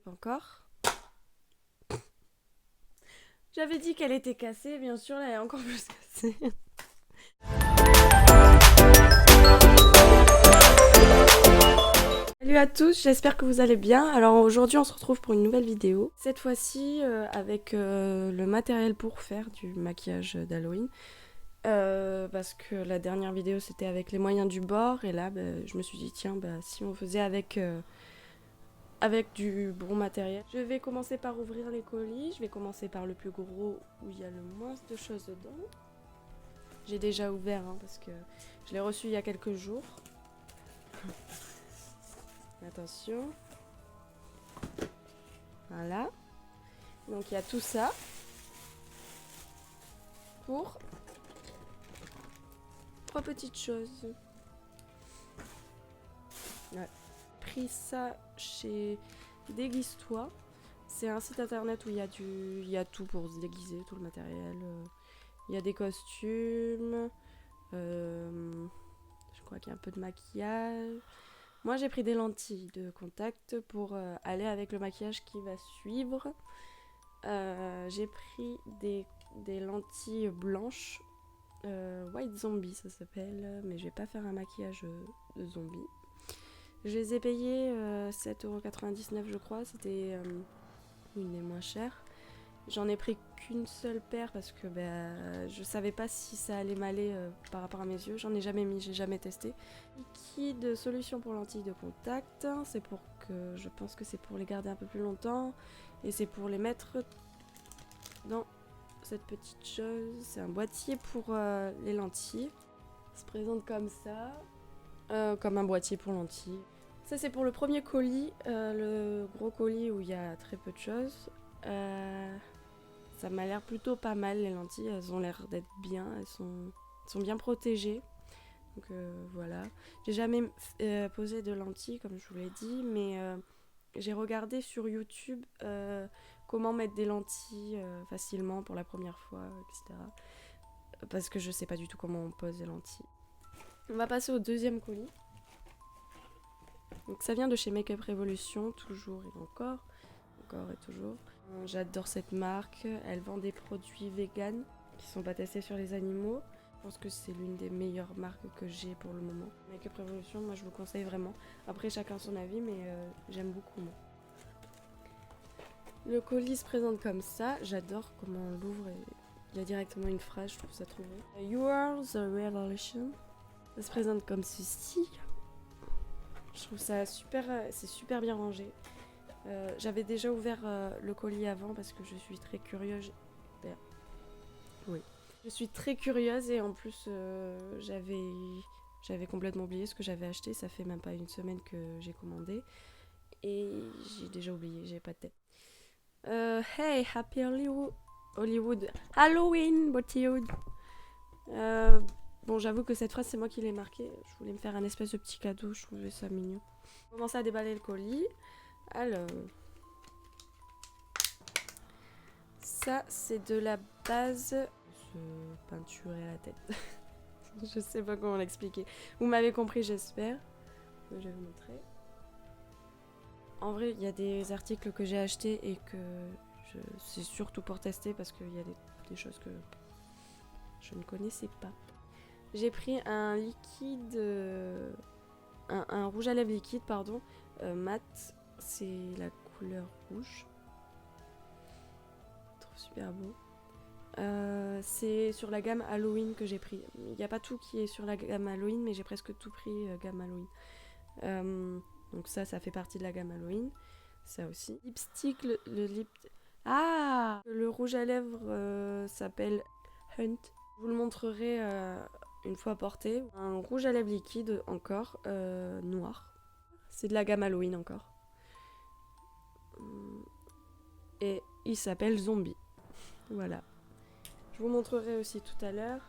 Encore. J'avais dit qu'elle était cassée, bien sûr, elle est encore plus cassée. Salut à tous, j'espère que vous allez bien. Alors aujourd'hui on se retrouve pour une nouvelle vidéo. Cette fois-ci avec le matériel pour faire du maquillage d'Halloween. Parce que la dernière vidéo c'était avec les moyens du bord et là je me suis dit tiens si on faisait avec du bon matériel. Je vais commencer par ouvrir les colis, je vais commencer par le plus gros où il y a le moins de choses dedans. J'ai déjà ouvert parce que je l'ai reçu il y a quelques jours. Attention. Voilà. Donc il y a tout ça pour 3 petites choses. Ouais. J'ai pris ça chez Déguise-toi. C'est un site internet où il y a tout pour se déguiser, tout le matériel. Il y a des costumes. Je crois qu'il y a un peu de maquillage. Moi j'ai pris des lentilles de contact pour aller avec le maquillage qui va suivre. J'ai pris des lentilles blanches. White Zombie ça s'appelle, mais je vais pas faire un maquillage de zombie. Je les ai payées 7,99€ je crois, c'était une des moins chères. J'en ai pris qu'une seule paire parce que je savais pas si ça allait m'aller par rapport à mes yeux. J'en ai jamais mis, j'ai jamais testé. Liquide solution pour lentilles de contact, c'est pour que je pense que c'est pour les garder un peu plus longtemps et c'est pour les mettre dans cette petite chose. C'est un boîtier pour les lentilles. Ça se présente comme ça, comme un boîtier pour lentilles. Ça c'est pour le premier colis, le gros colis où il y a très peu de choses. Ça m'a l'air plutôt pas mal, les lentilles, elles ont l'air d'être bien, elles sont bien protégées. Donc voilà. J'ai jamais posé de lentilles comme je vous l'ai dit, mais j'ai regardé sur YouTube comment mettre des lentilles facilement pour la première fois, etc. Parce que je sais pas du tout comment on pose des lentilles. On va passer au deuxième colis. Donc ça vient de chez Makeup Revolution, toujours et encore et toujours. J'adore cette marque, elle vend des produits vegan qui sont pas testés sur les animaux. Je pense que c'est l'une des meilleures marques que j'ai pour le moment. Makeup Revolution, moi je vous conseille vraiment. Après chacun son avis, mais j'aime beaucoup moi. Le colis se présente comme ça, j'adore comment on l'ouvre et il y a directement une phrase, je trouve ça trop beau. You are the revelation. Ça se présente comme ceci. Je trouve ça super, c'est super bien rangé. J'avais déjà ouvert le colis avant parce que je suis très curieuse. Oui. Je suis très curieuse et en plus j'avais complètement oublié ce que j'avais acheté. Ça fait même pas une semaine que j'ai commandé et j'ai déjà oublié. J'ai pas de tête. Hey, Happy Hollywood. Halloween, Bollywood. Bon, j'avoue que cette phrase c'est moi qui l'ai marquée. Je voulais me faire un espèce de petit cadeau. Je trouvais ça mignon. On commence à déballer le colis. Alors. Ça, c'est de la base. Se peinturer la tête. Je sais pas comment l'expliquer. Vous m'avez compris, j'espère. Je vais vous montrer. En vrai, il y a des articles que j'ai achetés et que c'est surtout pour tester parce qu'il y a des choses que je ne connaissais pas. J'ai pris un liquide. Un rouge à lèvres liquide, pardon. Mat. C'est la couleur rouge. Je trouve super beau. C'est sur la gamme Halloween que j'ai pris. Il n'y a pas tout qui est sur la gamme Halloween, mais j'ai presque tout pris gamme Halloween. Donc ça fait partie de la gamme Halloween. Ça aussi. Lipstick, le rouge à lèvres s'appelle Hunt. Je vous le montrerai une fois porté. Un rouge à lèvres liquide encore, noir. C'est de la gamme Halloween encore. Et il s'appelle Zombie. Voilà. Je vous montrerai aussi tout à l'heure.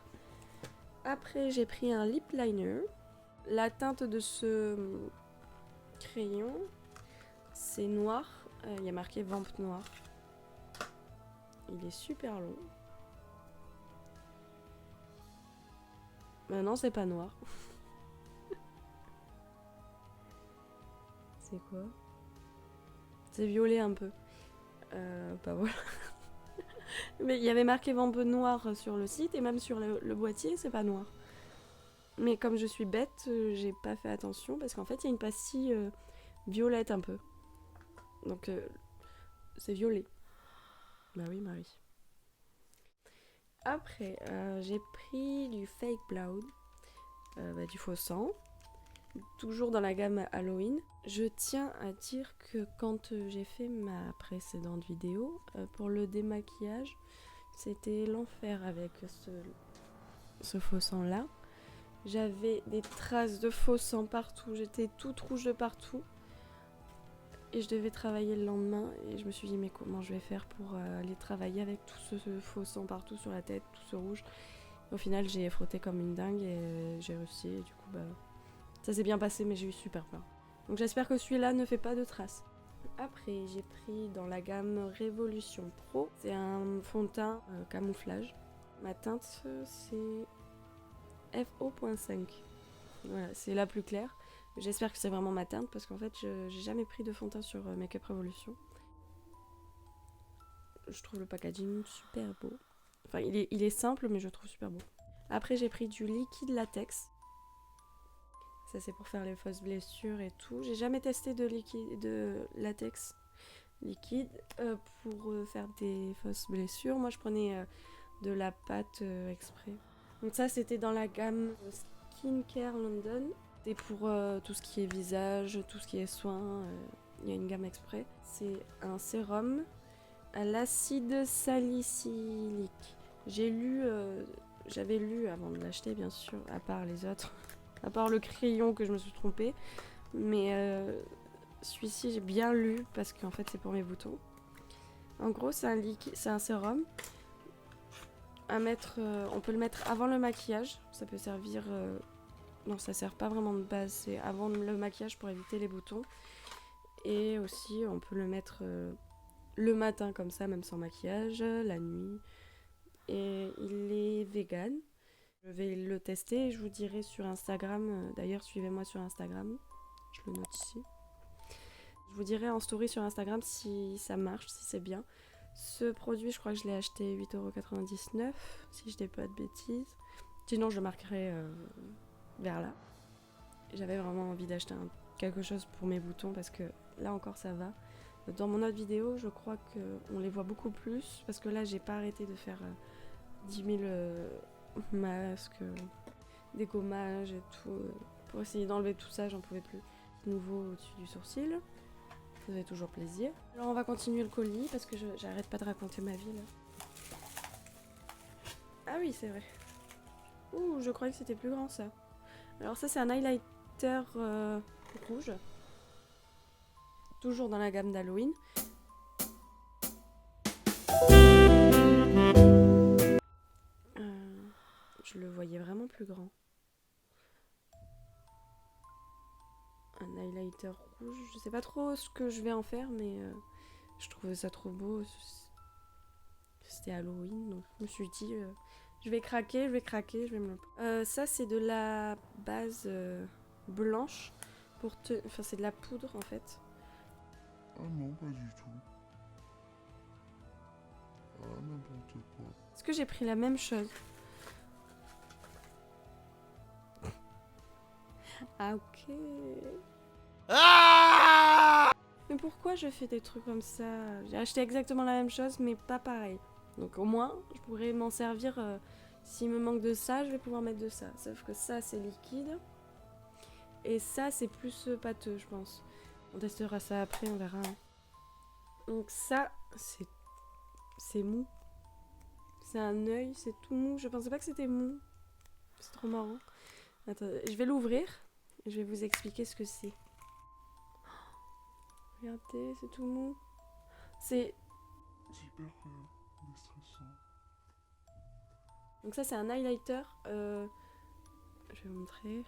Après, j'ai pris un lip liner. La teinte de ce crayon, c'est noir. Il y a marqué Vamp Noir. Il est super long. Non, c'est pas noir. C'est quoi ? C'est violet un peu. Bah voilà. Mais il y avait marqué Vampe noir sur le site et même sur le boîtier, c'est pas noir. Mais comme je suis bête, j'ai pas fait attention parce qu'en fait, il y a une pastille violette un peu. Donc, c'est violet. Bah oui, Marie. Après, j'ai pris du fake blood, du faux sang, toujours dans la gamme Halloween. Je tiens à dire que quand j'ai fait ma précédente vidéo, pour le démaquillage, c'était l'enfer avec ce faux sang là. J'avais des traces de faux sang partout, j'étais toute rouge de partout. Et je devais travailler le lendemain et je me suis dit mais comment je vais faire pour aller travailler avec tout ce faux sang partout sur la tête, tout ce rouge. Au final j'ai frotté comme une dingue et j'ai réussi et du coup bah ça s'est bien passé mais j'ai eu super peur. Donc j'espère que celui-là ne fait pas de traces. Après j'ai pris dans la gamme Révolution Pro, c'est un fond de teint camouflage. Ma teinte c'est FO.5. Voilà, c'est la plus claire. J'espère que c'est vraiment ma teinte parce qu'en fait, j'ai jamais pris de fond de teint sur Make-up Revolution. Je trouve le packaging super beau. Enfin, il est simple, mais je le trouve super beau. Après, j'ai pris du liquide latex. Ça, c'est pour faire les fausses blessures et tout. J'ai jamais testé de latex liquide pour faire des fausses blessures. Moi, je prenais de la pâte exprès. Donc ça, c'était dans la gamme Skincare London. Et pour tout ce qui est visage, tout ce qui est soins, il y a une gamme exprès. C'est un sérum à l'acide salicylique. J'avais lu avant de l'acheter bien sûr, à part les autres, à part le crayon que je me suis trompée. Mais celui-ci j'ai bien lu parce qu'en fait c'est pour mes boutons. En gros c'est un sérum à mettre, on peut le mettre avant le maquillage. Ça peut servir... Non, ça sert pas vraiment de base, c'est avant le maquillage pour éviter les boutons. Et aussi, on peut le mettre le matin comme ça, même sans maquillage, la nuit. Et il est vegan. Je vais le tester et je vous dirai sur Instagram. D'ailleurs, suivez-moi sur Instagram. Je le note ici. Je vous dirai en story sur Instagram si ça marche, si c'est bien. Ce produit, je crois que je l'ai acheté 8,99€, si je dis pas de bêtises. Sinon, je le marquerai... vers là. J'avais vraiment envie d'acheter quelque chose pour mes boutons parce que là encore ça va. Dans mon autre vidéo, je crois qu'on les voit beaucoup plus parce que là j'ai pas arrêté de faire 10 000 masques, dégommages et tout. Pour essayer d'enlever tout ça, j'en pouvais plus. Nouveau au-dessus du sourcil. Ça fait toujours plaisir. Alors on va continuer le colis parce que j'arrête pas de raconter ma vie là. Ah oui, c'est vrai. Ouh, je croyais que c'était plus grand ça. Alors ça c'est un highlighter rouge, toujours dans la gamme d'Halloween. Je le voyais vraiment plus grand. Un highlighter rouge, je sais pas trop ce que je vais en faire mais je trouvais ça trop beau. C'était Halloween donc je me suis dit je vais craquer, je vais me le... ça c'est de la base blanche pour enfin c'est de la poudre en fait. Ah non, pas du tout. Ah, n'importe quoi. Est-ce que j'ai pris la même chose? Ah ok. Ah! Mais pourquoi je fais des trucs comme ça? J'ai acheté exactement la même chose mais pas pareil. Donc au moins je pourrais m'en servir s'il me manque de ça, je vais pouvoir mettre de ça. Sauf que ça c'est liquide et ça c'est plus pâteux je pense. On testera ça après, on verra. Donc ça c'est mou. C'est un œil, c'est tout mou. Je pensais pas que c'était mou. C'est trop marrant. Attends, je vais l'ouvrir et je vais vous expliquer ce que c'est. Regardez, c'est tout mou. C'est... Super déstressant. Donc ça, c'est un highlighter. Je vais vous montrer.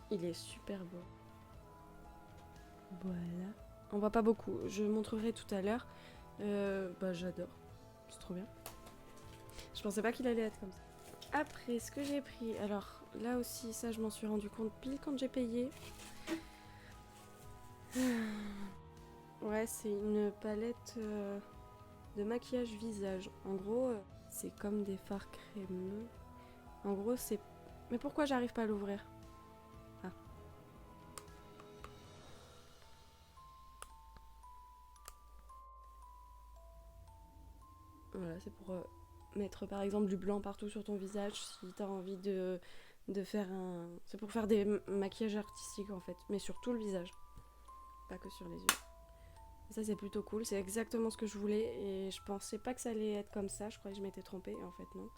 Il est super beau. Voilà. On voit pas beaucoup. Je montrerai tout à l'heure. J'adore. C'est trop bien. Je pensais pas qu'il allait être comme ça. Après, ce que j'ai pris... Alors, là aussi, ça, je m'en suis rendu compte pile quand j'ai payé. Ouais, c'est une palette de maquillage visage. En gros, c'est comme des fards crémeux. En gros, c'est... Mais pourquoi j'arrive pas à l'ouvrir? Ah. Voilà, c'est pour mettre par exemple du blanc partout sur ton visage si t'as envie de faire un... C'est pour faire des maquillages artistiques en fait, mais sur tout le visage, pas que sur les yeux. Ça c'est plutôt cool, c'est exactement ce que je voulais et je pensais pas que ça allait être comme ça, je croyais que je m'étais trompée et en fait non.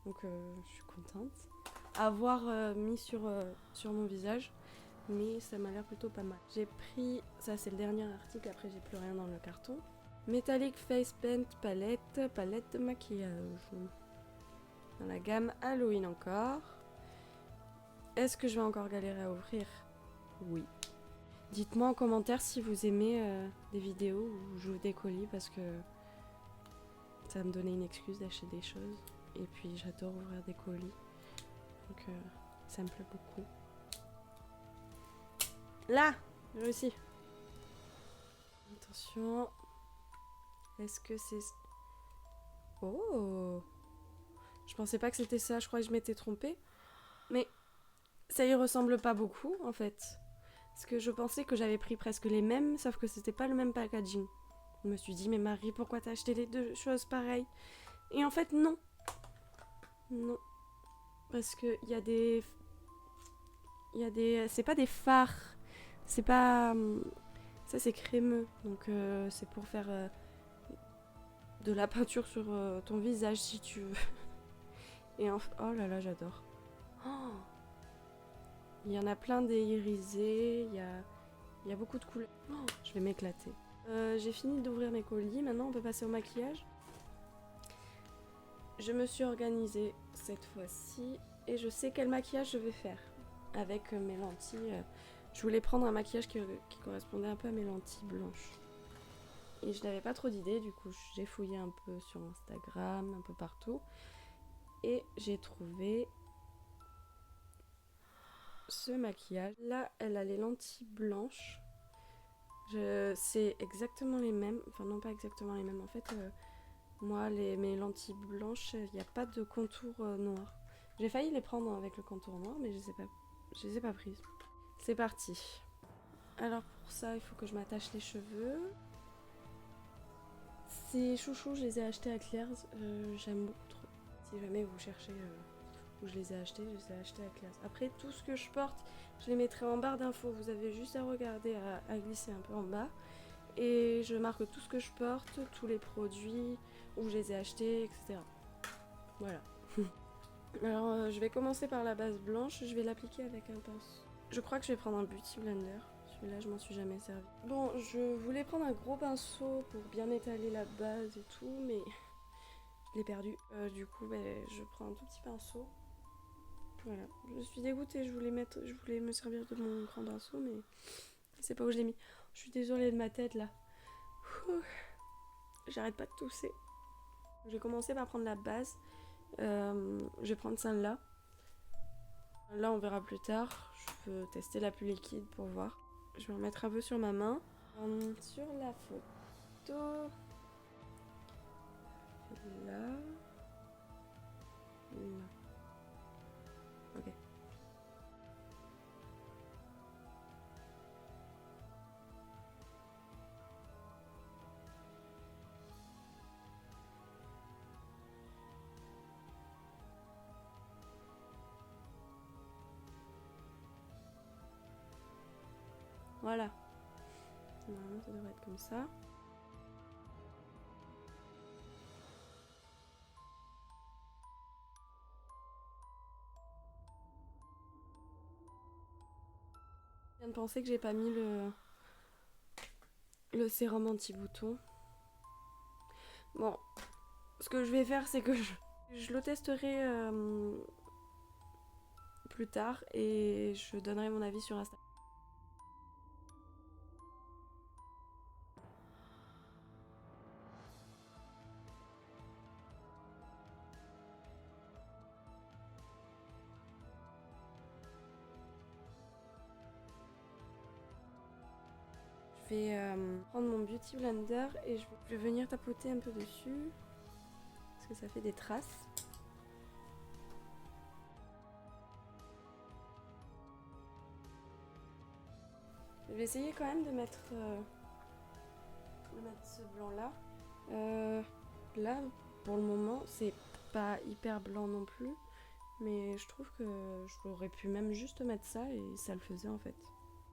Donc je suis contente. Avoir mis sur mon visage, mais ça m'a l'air plutôt pas mal. J'ai pris, ça c'est le dernier article, après j'ai plus rien dans le carton. Metallic Face Paint palette de maquillage. Dans la gamme Halloween encore. Est-ce que je vais encore galérer à ouvrir? Oui. Dites-moi en commentaire si vous aimez des vidéos où j'ouvre des colis parce que ça va me donner une excuse d'acheter des choses. Et puis j'adore ouvrir des colis. Donc ça me plaît beaucoup. Là! J'ai réussi. Attention. Est-ce que c'est... Oh! Je pensais pas que c'était ça, je crois que je m'étais trompée. Mais ça y ressemble pas beaucoup en fait. Parce que je pensais que j'avais pris presque les mêmes, sauf que c'était pas le même packaging. Je me suis dit, mais Marie, pourquoi t'as acheté les deux choses pareilles? Et en fait, non. Non. Parce que il y a des... Il y a des... C'est pas des fards. C'est pas... Ça, c'est crémeux. Donc, c'est pour faire de la peinture sur ton visage, si tu veux. Et oh là là, j'adore. Oh, il y en a plein des irisés. Il y a beaucoup de couleurs. Oh, je vais m'éclater. J'ai fini d'ouvrir mes colis. Maintenant, on peut passer au maquillage. Je me suis organisée cette fois-ci et je sais quel maquillage je vais faire avec mes lentilles. Je voulais prendre un maquillage qui correspondait un peu à mes lentilles blanches. Et je n'avais pas trop d'idées, du coup j'ai fouillé un peu sur Instagram, un peu partout. Et j'ai trouvé ce maquillage. Là, elle a les lentilles blanches. C'est exactement les mêmes. Enfin, non, pas exactement les mêmes. En fait, moi, mes lentilles blanches, il n'y a pas de contour noir. J'ai failli les prendre avec le contour noir, mais je les ai pas prises. C'est parti. Alors pour ça, il faut que je m'attache les cheveux. Ces chouchous, je les ai achetés à Claire's. J'aime beaucoup trop. Si jamais vous cherchez où je les ai achetés à Claire's. Après, tout ce que je porte, je les mettrai en barre d'infos. Vous avez juste à regarder, à glisser un peu en bas. Et je marque tout ce que je porte, tous les produits, où je les ai achetés, etc. Voilà. Alors, je vais commencer par la base blanche. Je vais l'appliquer avec un pinceau. Je crois que je vais prendre un Beauty Blender. Celui-là, je m'en suis jamais servi. Bon, je voulais prendre un gros pinceau pour bien étaler la base et tout, mais je l'ai perdu. Du coup, je prends un tout petit pinceau. Voilà. Je suis dégoûtée. Je voulais me servir de mon grand pinceau, mais je sais pas où je l'ai mis. Je suis désolée de ma tête là. J'arrête pas de tousser. Je vais commencer par prendre la base. Je vais prendre celle-là. Là, on verra plus tard. Je peux tester la plus liquide pour voir. Je vais en mettre un peu sur ma main. Sur la photo. Là. Là. Ok. Voilà. Normalement, ça devrait être comme ça. Je viens de penser que j'ai pas mis le sérum anti-bouton. Bon, ce que je vais faire, c'est que je le testerai plus tard et je donnerai mon avis sur Instagram. vais prendre mon Beauty Blender et je vais venir tapoter un peu dessus. Parce que ça fait des traces. Je vais essayer quand même de mettre ce blanc là. Là, pour le moment, c'est pas hyper blanc non plus. Mais je trouve que j'aurais pu même juste mettre ça et ça le faisait en fait.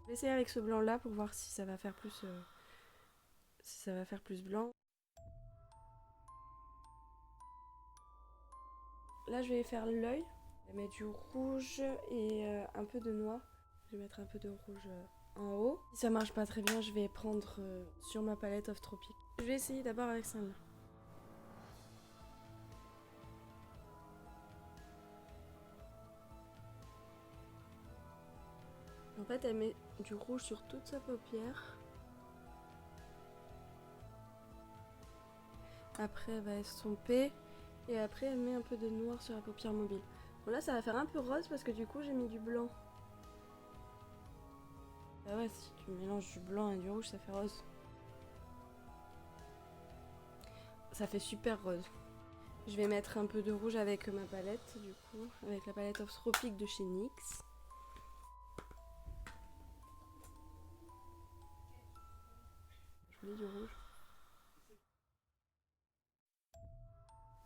Je vais essayer avec ce blanc là pour voir si ça va faire plus, blanc. Là, je vais faire l'œil. Je vais mettre du rouge et un peu de noir. Je vais mettre un peu de rouge en haut. Si ça marche pas très bien, je vais prendre sur ma palette Off Tropic. Je vais essayer d'abord avec celle-là. En fait, elle met du rouge sur toute sa paupière. Après, elle va estomper. Et après, elle met un peu de noir sur la paupière mobile. Bon, là, ça va faire un peu rose parce que du coup, j'ai mis du blanc. Ah ouais, si tu mélanges du blanc et du rouge, ça fait rose. Ça fait super rose. Je vais mettre un peu de rouge avec ma palette, du coup, avec la palette Off Tropic de chez NYX. Je mets du rouge.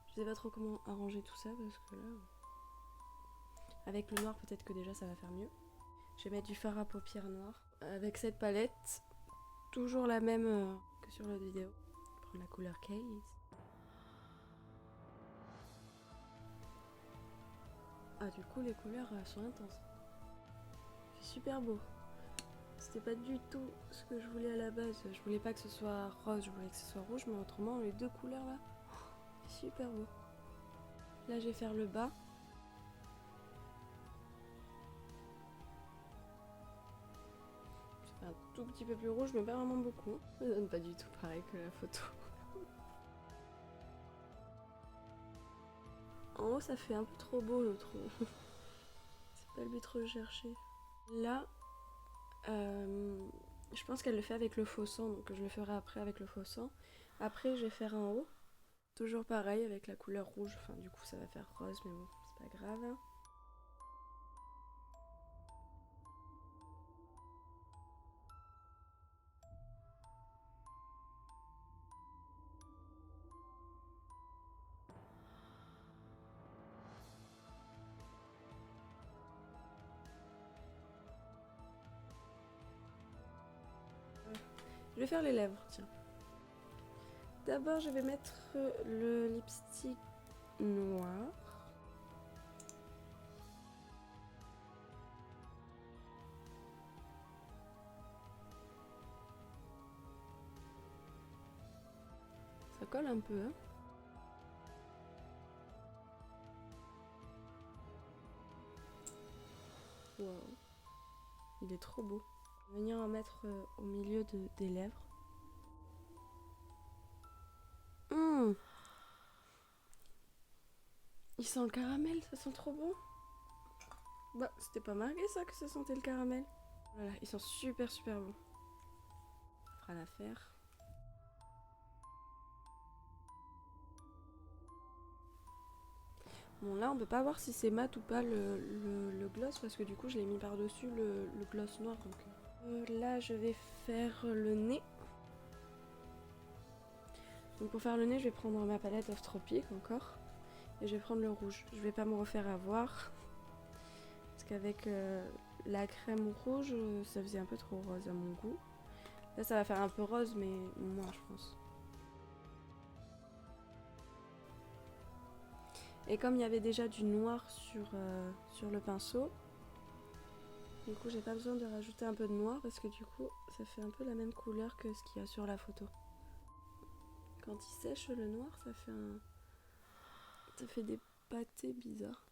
Je sais pas trop comment arranger tout ça parce que là, avec le noir, peut-être que déjà ça va faire mieux. Je vais mettre du fard à paupières noir. Avec cette palette, toujours la même que sur l'autre vidéo. Je vais prendre la couleur Case. Ah, du coup, les couleurs sont intenses. C'est super beau. C'était pas du tout ce que je voulais à la base. Je voulais pas que ce soit rose, je voulais que ce soit rouge, mais autrement, les deux couleurs là, c'est super beau. Là, je vais faire le bas. Un tout petit peu plus rouge, mais pas vraiment beaucoup. Ça donne pas du tout pareil que la photo. En haut, ça fait un peu trop beau, je trouve. C'est pas le but recherché. Là, je pense qu'elle le fait avec le faux sang, donc je le ferai après avec le faux sang. Après, je vais faire en haut. Toujours pareil avec la couleur rouge. Enfin, du coup, ça va faire rose, mais bon, c'est pas grave. Je vais faire les lèvres, tiens. D'abord, je vais mettre le lipstick noir. Ça colle un peu, hein. Wow. Il est trop beau. Je vais venir en mettre au milieu des lèvres. Il sent le caramel, ça sent trop bon. Bah, c'était pas marqué ça que ça sentait le caramel. Voilà, ils sont super super bons. Ça fera l'affaire. Bon, là on peut pas voir si c'est mat ou pas le gloss parce que du coup je l'ai mis par dessus le gloss noir. Donc là je vais faire le nez. Donc pour faire le nez, je vais prendre ma palette Off Tropic encore. Et je vais prendre le rouge. Je vais pas me refaire avoir. Parce qu'avec la crème rouge, ça faisait un peu trop rose à mon goût. Là ça va faire un peu rose mais moins je pense. Et comme il y avait déjà du noir sur le pinceau, du coup j'ai pas besoin de rajouter un peu de noir parce que du coup ça fait un peu la même couleur que ce qu'il y a sur la photo. Quand il sèche le noir, ça fait des pâtés bizarres.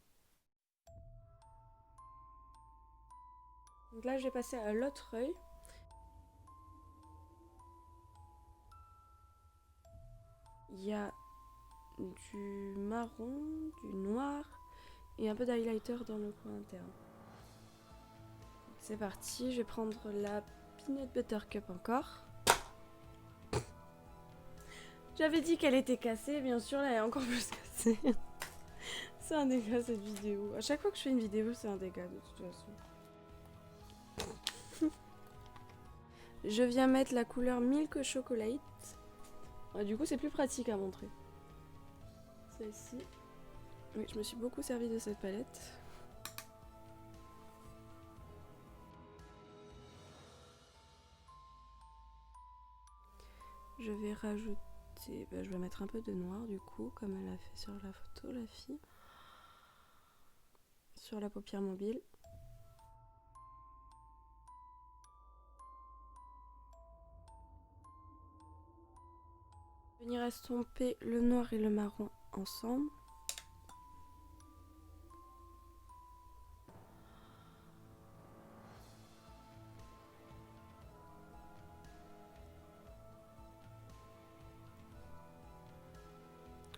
Donc là je vais passer à l'autre œil. Il y a du marron, du noir et un peu d'highlighter dans le coin interne. C'est parti, je vais prendre la Peanut Butter Cup encore. J'avais dit qu'elle était cassée, bien sûr, là elle est encore plus cassée. C'est un dégât cette vidéo. À chaque fois que je fais une vidéo, c'est un dégât de toute façon. Je viens mettre la couleur Milk Chocolate. Ouais, du coup, c'est plus pratique à montrer. Celle-ci. Oui, je me suis beaucoup servi de cette palette. Je vais rajouter... je vais mettre un peu de noir du coup, comme elle a fait sur la photo, la fille. Sur la paupière mobile. Venir estomper le noir et le marron ensemble.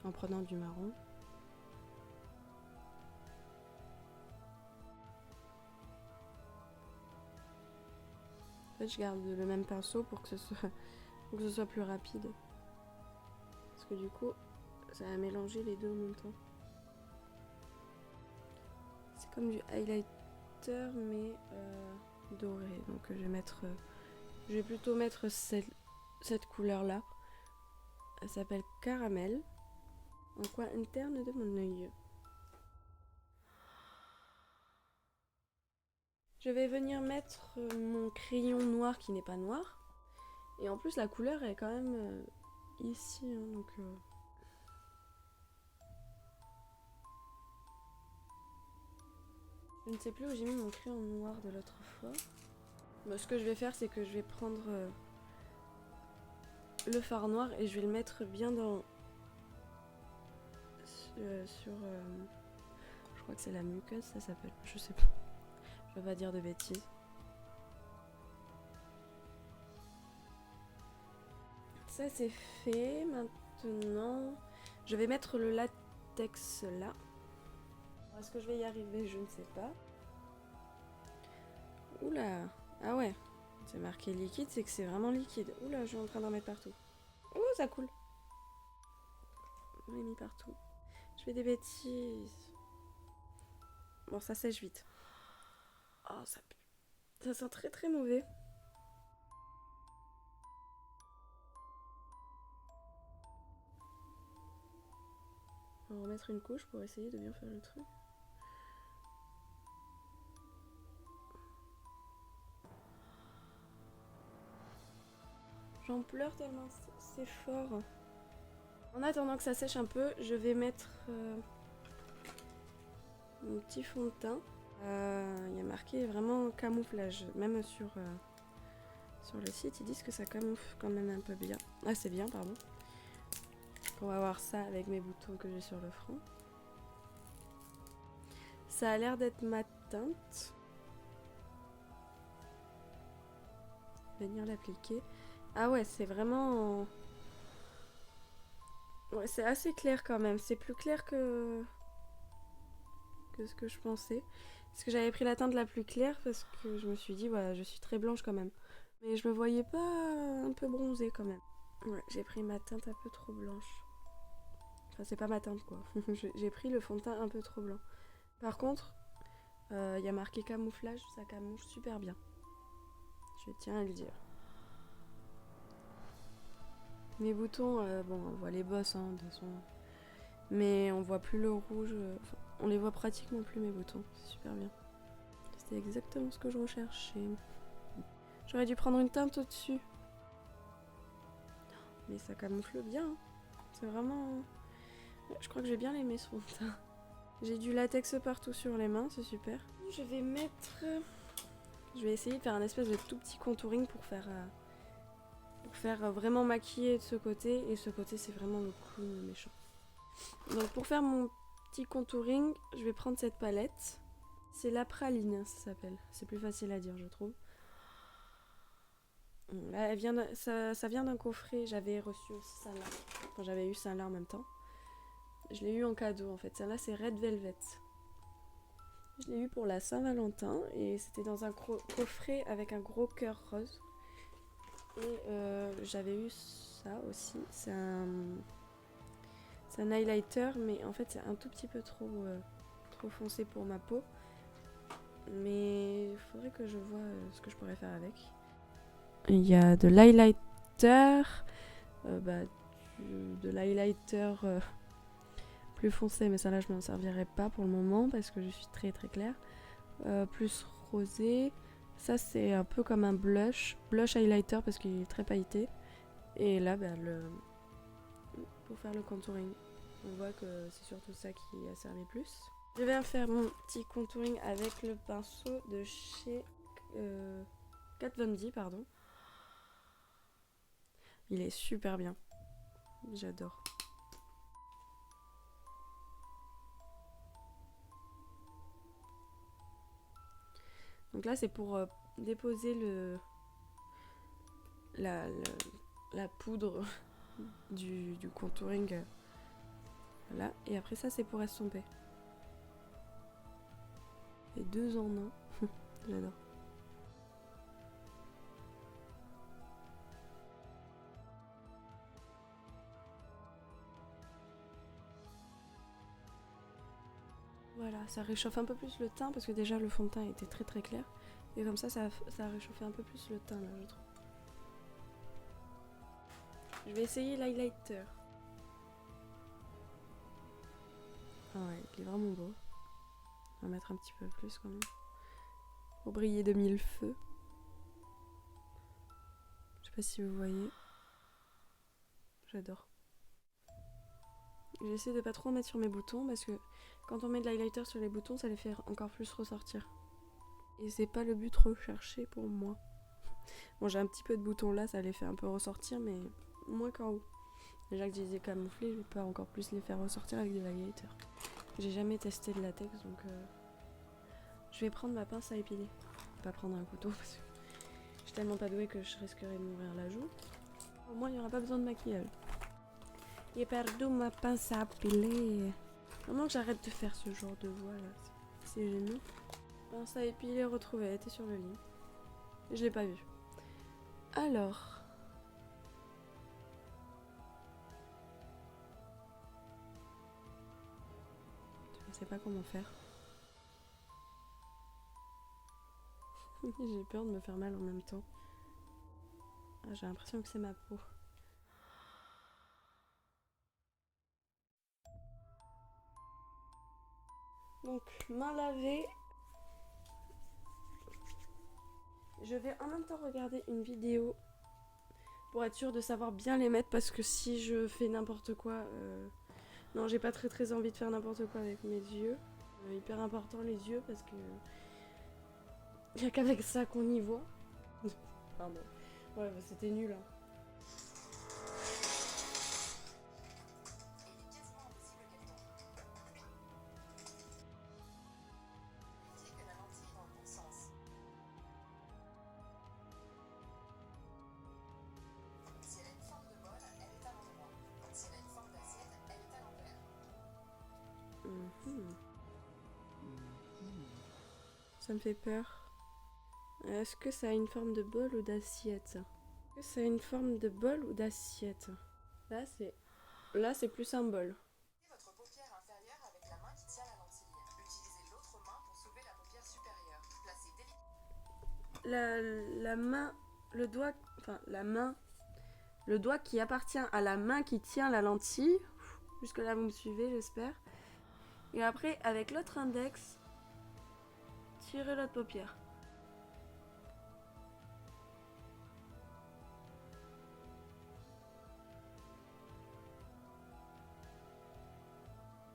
En prenant du marron. En fait, je garde le même pinceau pour que ce soit plus rapide. Parce que du coup, ça va mélanger les deux en même temps. C'est comme du highlighter mais doré. Donc je vais plutôt mettre cette couleur là. Elle s'appelle Caramel. En coin interne de mon œil. Je vais venir mettre mon crayon noir qui n'est pas noir. Et en plus la couleur est quand même ici. Hein, donc je ne sais plus où j'ai mis mon crayon noir de l'autre fois. Bon, ce que je vais faire, c'est que je vais prendre le fard noir et je vais le mettre bien dans... je crois que c'est la muqueuse, ça s'appelle. Je sais pas. Je vais pas dire de bêtises. Ça c'est fait. Maintenant, je vais mettre le latex là. Est-ce que je vais y arriver? Je ne sais pas. Oula. Ah ouais. C'est marqué liquide, c'est que c'est vraiment liquide. Oula, je suis en train d'en mettre partout. Oh, ça coule. On l'a mis partout. Je fais des bêtises. Bon, ça sèche vite. Oh, ça pue. Ça sent très très mauvais. On va remettre une couche pour essayer de bien faire le truc. J'en pleure tellement c'est fort. En attendant que ça sèche un peu, je vais mettre mon petit fond de teint. Il y a marqué vraiment camouflage. Même sur le site, ils disent que ça camoufle quand même un peu bien. Ah, c'est bien, pardon. On va voir ça avec mes boutons que j'ai sur le front. Ça a l'air d'être ma teinte. Venir l'appliquer. Ah ouais, c'est vraiment... Ouais, c'est assez clair quand même. C'est plus clair que ce que je pensais. Parce que j'avais pris la teinte la plus claire parce que je me suis dit, voilà, je suis très blanche quand même. Mais je me voyais pas un peu bronzée quand même. Ouais, j'ai pris ma teinte un peu trop blanche. Enfin, c'est pas ma teinte quoi. J'ai pris le fond de teint un peu trop blanc. Par contre, y a marqué camouflage, ça camoufle super bien. Je tiens à le dire. Mes boutons, bon, on voit les bosses, hein, de toute façon. Mais on voit plus le rouge. Enfin, on les voit pratiquement plus, mes boutons. C'est super bien. C'était exactement ce que je recherchais. J'aurais dû prendre une teinte au-dessus. Mais ça camoufle bien. Hein. C'est vraiment... Je crois que j'ai bien aimé ce fond de teint. J'ai du latex partout sur les mains, c'est super. Je vais mettre... Je vais essayer de faire un espèce de tout petit contouring pour faire vraiment maquiller de ce côté. Et ce côté, c'est vraiment le clown méchant. Donc pour faire mon petit contouring, je vais prendre cette palette. C'est la praline, ça s'appelle. C'est plus facile à dire, je trouve. Là, ça vient d'un coffret. J'avais reçu aussi ça là. Enfin, j'avais eu ça là en même temps. Je l'ai eu en cadeau en fait. Celle-là, c'est Red Velvet. Je l'ai eu pour la Saint-Valentin et c'était dans un coffret avec un gros cœur rose. Et j'avais eu ça aussi. C'est un highlighter, mais en fait c'est un tout petit peu trop foncé pour ma peau. Mais il faudrait que je vois ce que je pourrais faire avec. Il y a de l'highlighter, de l'highlighter plus foncé, mais ça là je m'en servirai pas pour le moment parce que je suis très très claire. Plus rosé. Ça c'est un peu comme un blush highlighter parce qu'il est très pailleté. Et là pour faire le contouring, on voit que c'est surtout ça qui a servi plus. Je vais faire mon petit contouring avec le pinceau de chez Kat Von D, pardon. Il est super bien, j'adore. Donc là c'est pour déposer la poudre du contouring. Voilà, et après ça c'est pour estomper. Et 2 en 1, j'adore. Voilà, ça réchauffe un peu plus le teint parce que déjà le fond de teint était très très clair. Et comme ça a réchauffé un peu plus le teint là, je trouve. Je vais essayer l'highlighter. Ah ouais, il est vraiment beau. On va mettre un petit peu plus quand même. Pour briller de mille feux. Je sais pas si vous voyez. J'adore. J'essaie de pas trop mettre sur mes boutons parce que quand on met de l'highlighter sur les boutons, ça les fait encore plus ressortir. Et c'est pas le but recherché pour moi. Bon, j'ai un petit peu de boutons là, ça les fait un peu ressortir, mais moins qu'en haut. Déjà que je les ai camouflés, je vais pas encore plus les faire ressortir avec de l'highlighter. J'ai jamais testé de latex, donc je vais prendre ma pince à épiler. Pas prendre un couteau parce que je suis tellement pas douée que je risquerais de m'ouvrir la joue. Au moins, il n'y aura pas besoin de maquillage. J'ai perdu ma pince à épiler. Vraiment que j'arrête de faire ce genre de voix là. C'est gênant. Pince à épiler retrouvée, elle était sur le lit. Je l'ai pas vue. Alors. Je sais pas comment faire. J'ai peur de me faire mal en même temps. Ah, j'ai l'impression que c'est ma peau. Donc, main lavée. Je vais en même temps regarder une vidéo pour être sûre de savoir bien les mettre parce que si je fais n'importe quoi... Non, j'ai pas très envie de faire n'importe quoi avec mes yeux. Hyper important les yeux parce que... Il y a qu'avec ça qu'on y voit. Pardon. Ouais, bah, c'était nul. Hein. Ça me fait peur. Est-ce que ça a une forme de bol ou d'assiette? Est-ce que ça a une forme de bol ou d'assiette? Là, c'est plus un bol. Votre paupière inférieure avec la main qui tient la lentille. Utilisez l'autre main pour soulever la paupière supérieure. Placez délicatement. La main, le doigt qui appartient à la main qui tient la lentille. Jusque là, vous me suivez, j'espère. Et après, avec l'autre index, tirez l'autre paupière.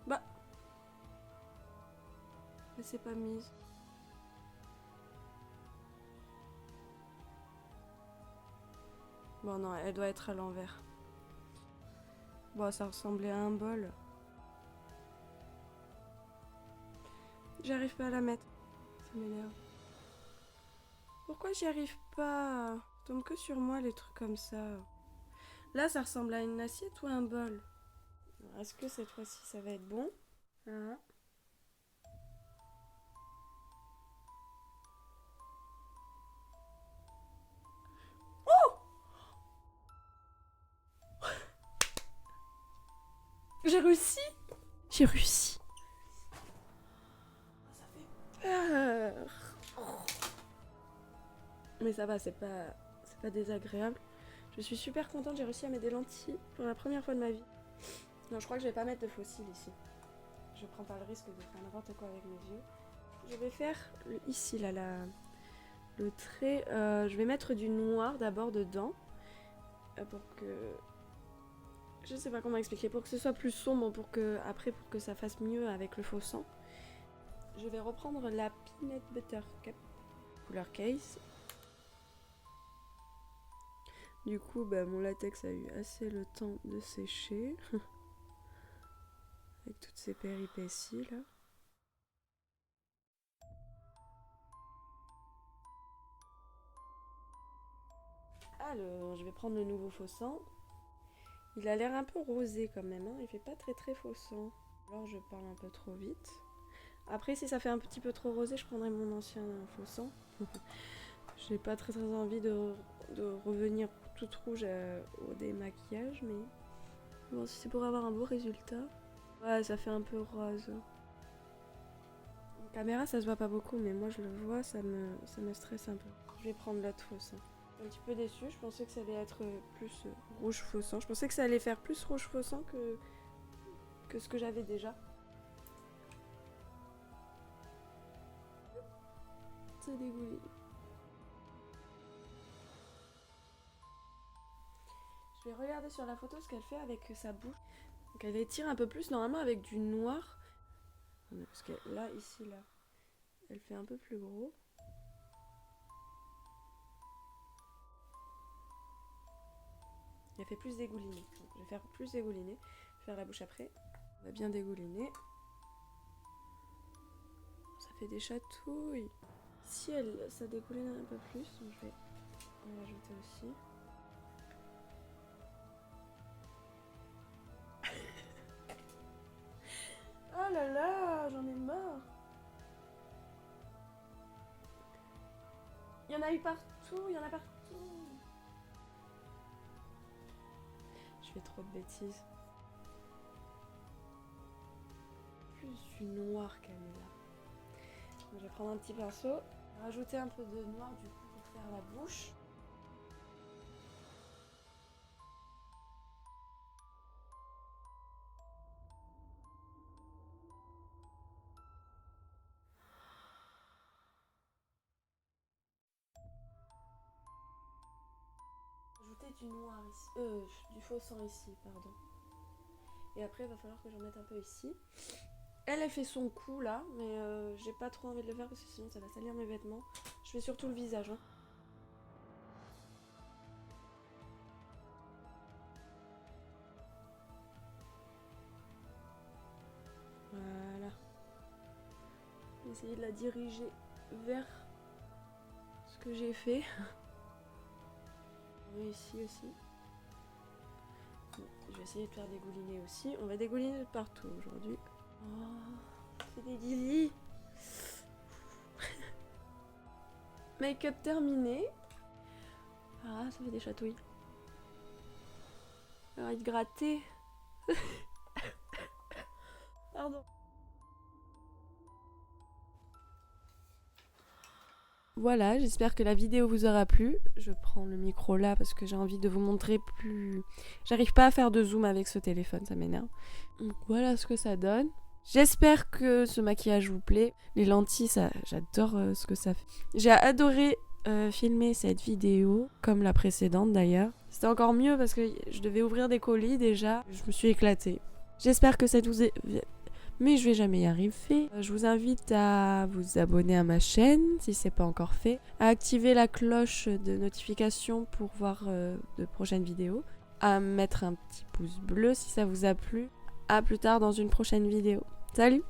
Bah, elle s'est pas mise. Bon non, elle doit être à l'envers. Bon, ça ressemblait à un bol. J'arrive pas à la mettre. Ça m'énerve. Pourquoi j'y arrive pas? Ça tombe que sur moi les trucs comme ça. Là, ça ressemble à une assiette ou un bol? Est-ce que cette fois-ci, ça va être bon? Hein? réussi! J'ai réussi! Ça fait peur! Mais ça va, c'est pas désagréable. Je suis super contente, j'ai réussi à mettre des lentilles pour la première fois de ma vie. Non, je crois que je vais pas mettre de fossiles ici. Je prends pas le risque de faire n'importe quoi avec mes yeux. Je vais faire ici, là, le trait. Je vais mettre du noir d'abord dedans. Pour que... Je sais pas comment expliquer. Pour que ce soit plus sombre, pour que ça fasse mieux avec le faux sang. Je vais reprendre la Peanut Butter Cup, couleur case. Du coup, mon latex a eu assez le temps de sécher. Avec toutes ces péripéties là. Alors, je vais prendre le nouveau faux sang. Il a l'air un peu rosé quand même, hein. Il fait pas très faux sang. Alors je parle un peu trop vite. Après, si ça fait un petit peu trop rosé, je prendrai mon ancien faux sang. J'ai pas très envie de revenir toute rouge au démaquillage, mais bon, si c'est pour avoir un beau résultat. Ouais, ça fait un peu rose. En caméra, ça se voit pas beaucoup, mais moi je le vois, ça me stresse un peu. Je vais prendre l'autre faux sang. Je suis un petit peu déçue, je pensais que ça allait être plus rouge faux sang. Je pensais que ça allait faire plus rouge faux sang que ce que j'avais déjà. C'est dégouliné. Je vais regarder sur la photo ce qu'elle fait avec sa bouche. Donc elle étire un peu plus, normalement avec du noir. Parce que là, ici, là, elle fait un peu plus gros. Elle fait plus dégouliner. Donc, je vais faire plus dégouliner. Je vais faire la bouche après. On va bien dégouliner. Ça fait des chatouilles. Si ça dégouline un peu plus, donc je vais en rajouter aussi. Oh là là, j'en ai marre. Il y en a eu partout, il y en a partout. Je fais trop de bêtises. Plus du noir qu'elle est là. Donc, je vais prendre un petit pinceau, rajouter un peu de noir du coup pour faire la bouche. Ajouter du noir ici, du faux sang ici, pardon. Et après, il va falloir que j'en mette un peu ici. Elle fait son coup là, mais j'ai pas trop envie de le faire parce que sinon ça va salir mes vêtements. Je fais surtout le visage. Hein. Voilà. Je vais essayer de la diriger vers ce que j'ai fait. Et ici aussi. Bon, je vais essayer de faire dégouliner aussi. On va dégouliner de partout aujourd'hui. Oh, c'est des guilis. Make-up terminé. Ah, ça fait des chatouilles. Arrête de gratter. Pardon. Voilà, j'espère que la vidéo vous aura plu. Je prends le micro là parce que j'ai envie de vous montrer plus... J'arrive pas à faire de zoom avec ce téléphone, ça m'énerve. Donc voilà ce que ça donne. J'espère que ce maquillage vous plaît. Les lentilles, ça, j'adore ce que ça fait. J'ai adoré filmer cette vidéo, comme la précédente d'ailleurs. C'était encore mieux parce que je devais ouvrir des colis déjà. Je me suis éclatée. J'espère que ça vous est... Mais je vais jamais y arriver. Je vous invite à vous abonner à ma chaîne si c'est pas encore fait, à activer la cloche de notification pour voir de prochaines vidéos, à mettre un petit pouce bleu si ça vous a plu. À plus tard dans une prochaine vidéo. Salut!